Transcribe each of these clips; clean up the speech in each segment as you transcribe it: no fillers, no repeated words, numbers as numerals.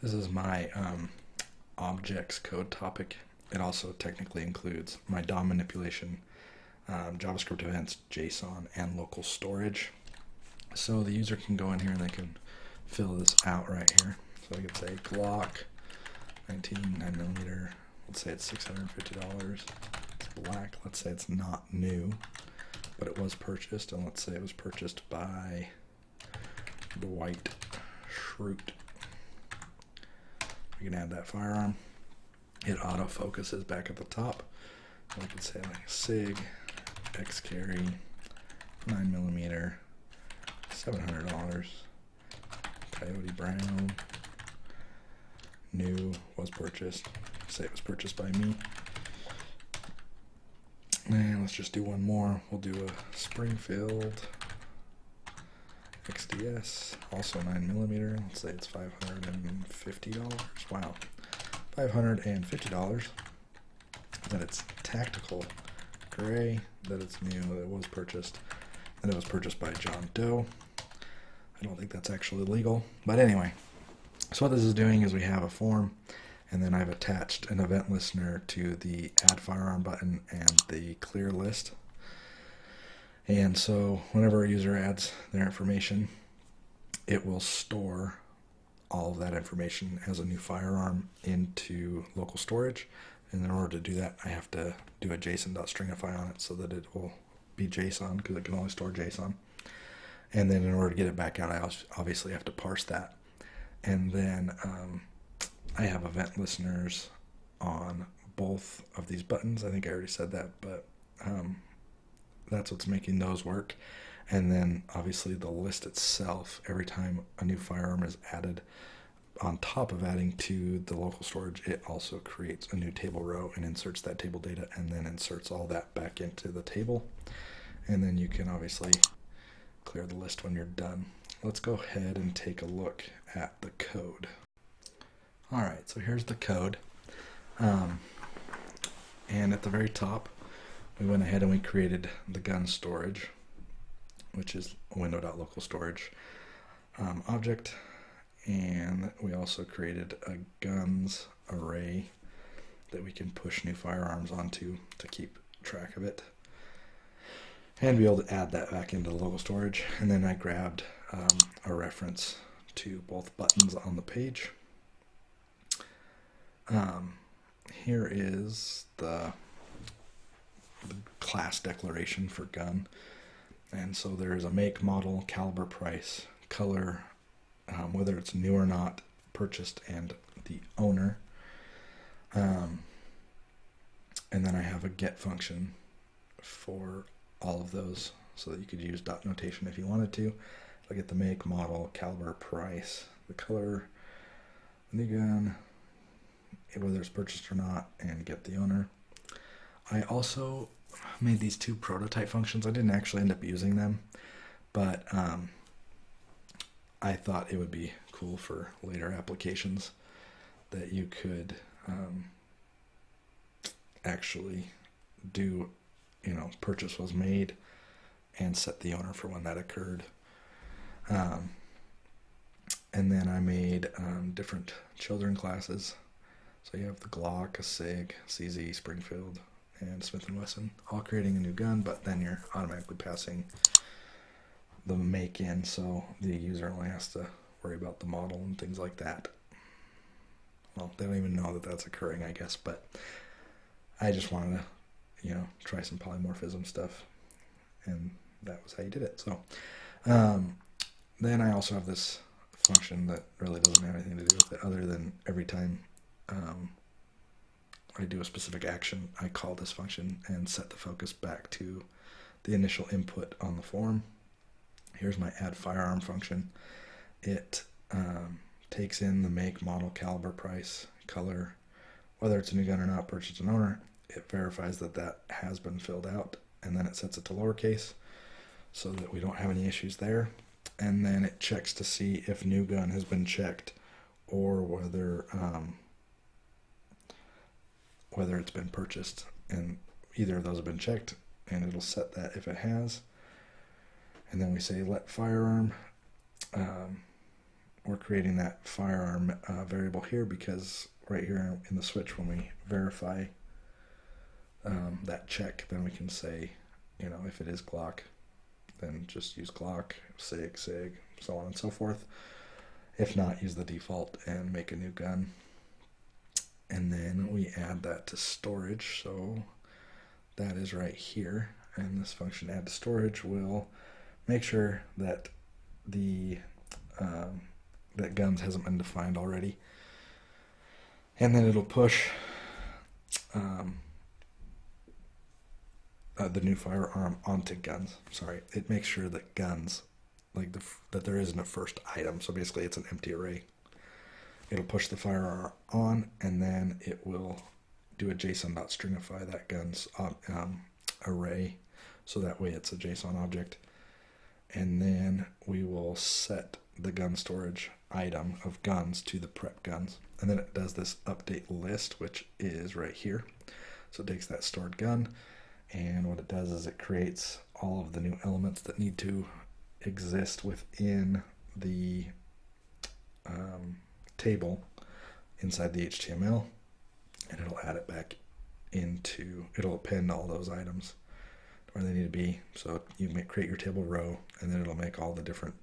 This is my objects code topic. It also technically includes my DOM manipulation, JavaScript events, JSON, and local storage. So the user can go in here and they can fill this out right here. So I could say Glock 19 9mm. Let's say it's $650. It's black. Let's say it's not new, but it was purchased. And let's say it was purchased by Dwight Schrute. We can add that firearm. It auto focuses back at the top. We could say like SIG, X carry, 9mm, $700. Coyote Brown, new, was purchased. Say it was purchased by me. And let's just do one more. We'll do a Springfield XDS, also 9mm. Let's say it's $550. Wow, $550. That it's tactical gray, that it's new, that it was purchased, and it was purchased by John Doe. I don't think that's actually legal, but anyway. So what this is doing is we have a form, and then I've attached an event listener to the add firearm button and the clear list. And so whenever a user adds their information, it will store all of that information as a new firearm into local storage. And in order to do that, I have to do a JSON.stringify on it so that it will be JSON, because it can only store JSON. And then in order to get it back out, I obviously have to parse that. And then I have event listeners on both of these buttons. I think I already said that, but that's what's making those work. And then obviously the list itself, every time a new firearm is added, on top of adding to the local storage, it also creates a new table row and inserts that table data, and then inserts all that back into the table. And then you can obviously clear the list when you're done. Let's go ahead and take a look at the code. All right, so here's the code. And at the very top, we went ahead and we created the gun storage, which is window.local storage object. And we also created a guns array that we can push new firearms onto to keep track of it, and be able to add that back into the local storage. And then I grabbed a reference to both buttons on the page. Here is the class declaration for gun. And so there is a make, model, caliber, price, color, whether it's new or not, purchased, and the owner. And then I have a get function for all of those, so that you could use dot notation if you wanted to. I'll get the make, model, caliber, price, the color, the new gun, whether it's purchased or not, and get the owner. I also made these two prototype functions. I didn't actually end up using them, but I thought it would be cool for later applications that you could actually do, purchase was made and set the owner for when that occurred. And then I made different children classes. So you have the Glock, a SIG, CZ, Springfield, and Smith & Wesson, all creating a new gun, but then you're automatically passing the make in, so the user only has to worry about the model and things like that. Well, they don't even know that that's occurring, I guess, but I just wanted to, try some polymorphism stuff, and that was how you did it. So then I also have this function that really doesn't have anything to do with it, other than every time I do a specific action, I call this function and set the focus back to the initial input on the form. Here's my add firearm function. It takes in the make, model, caliber, price, color, whether it's a new gun or not, purchased an owner. It verifies that that has been filled out, and then it sets it to lowercase so that we don't have any issues there. And then it checks to see if new gun has been checked, or whether it's been purchased. And either of those have been checked, and it'll set that if it has. And then we say let firearm, we're creating that firearm variable here because right here in the switch, when we verify that check, then we can say, you know, if it is Glock, then just use Glock, SIG, so on and so forth. If not, use the default and make a new gun. And then we add that to storage, so that is right here. And this function add to storage will make sure that the that guns hasn't been defined already. And then it'll push the new firearm onto guns. Sorry, it makes sure that guns, like that there isn't a first item. So basically, it's an empty array. It'll push the firearm on, and then it will do a JSON.stringify that gun's array, so that way it's a JSON object. And then we will set the gun storage item of guns to the prep guns. And then it does this update list, which is right here. So it takes that stored gun, and what it does is it creates all of the new elements that need to exist within the table inside the HTML, and it'll add it back into, it'll append all those items where they need to be. So you may create your table row, and then it'll make all the different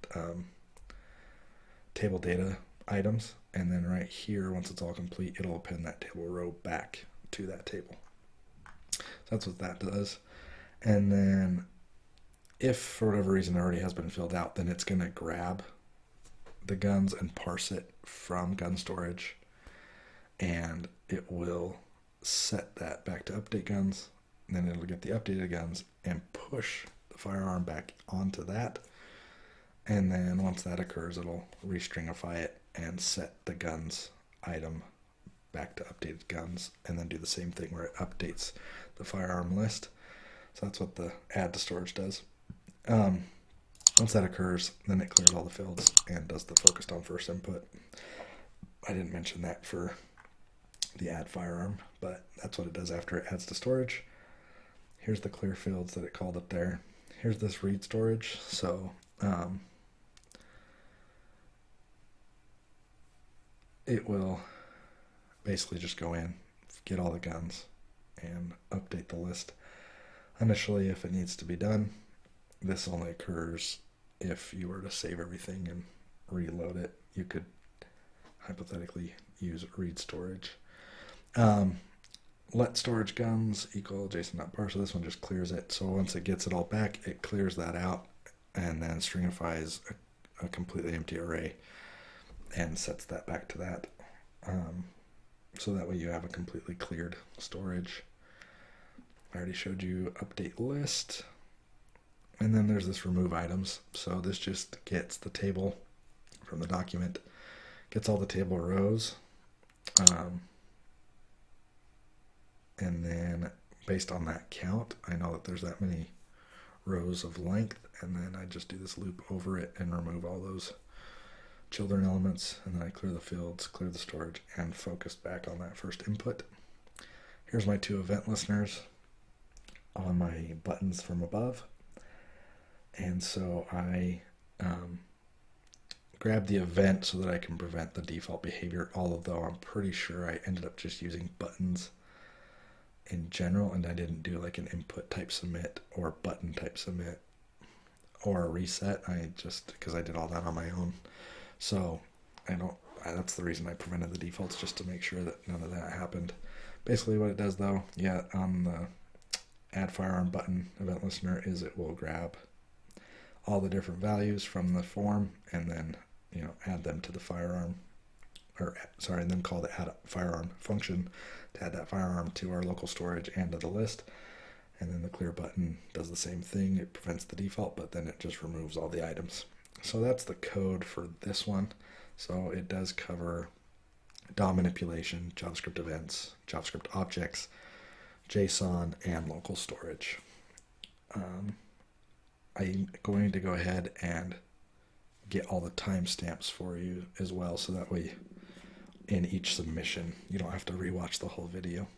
table data items, and then right here, once it's all complete, it'll append that table row back to that table. So that's what that does. And then if for whatever reason it already has been filled out, then it's going to grab the guns and parse it from gun storage, and it will set that back to update guns, and then it'll get the updated guns and push the firearm back onto that. And then once that occurs, it'll restringify it and set the guns item back to updated guns, and then do the same thing where it updates the firearm list. So that's what the add to storage does. Once that occurs, then it clears all the fields and does the focused on first input. I didn't mention that for the add firearm, but that's what it does after it adds to storage. Here's the clear fields that it called up there. Here's this read storage. So it will basically just go in, get all the guns, and update the list initially if it needs to be done. This only occurs if you were to save everything and reload it. You could hypothetically use read storage. Let storage guns equal JSON.parse. So this one just clears it. So once it gets it all back, it clears that out and then stringifies a completely empty array and sets that back to that. So that way you have a completely cleared storage. I already showed you update list. And then there's this remove items. So this just gets the table from the document, gets all the table rows, and then based on that count, I know that there's that many rows of length, and then I just do this loop over it and remove all those children elements, and then I clear the fields, clear the storage, and focus back on that first input. Here's my two event listeners on my buttons from above. And so I grab the event so that I can prevent the default behavior, although I'm pretty sure I ended up just using buttons in general, and I didn't do like an input type submit or button type submit or a reset. I just, because I did all that on my own. So that's the reason I prevented the defaults, just to make sure that none of that happened. Basically what it does though, on the add firearm button event listener is it will grab all the different values from the form and then, add them to the firearm, and then call the add firearm function to add that firearm to our local storage and to the list. And then the clear button does the same thing. It prevents the default, but then it just removes all the items. So that's the code for this one. So it does cover DOM manipulation, JavaScript events, JavaScript objects, JSON, and local storage. I'm going to go ahead and get all the timestamps for you as well, so that way in each submission you don't have to rewatch the whole video.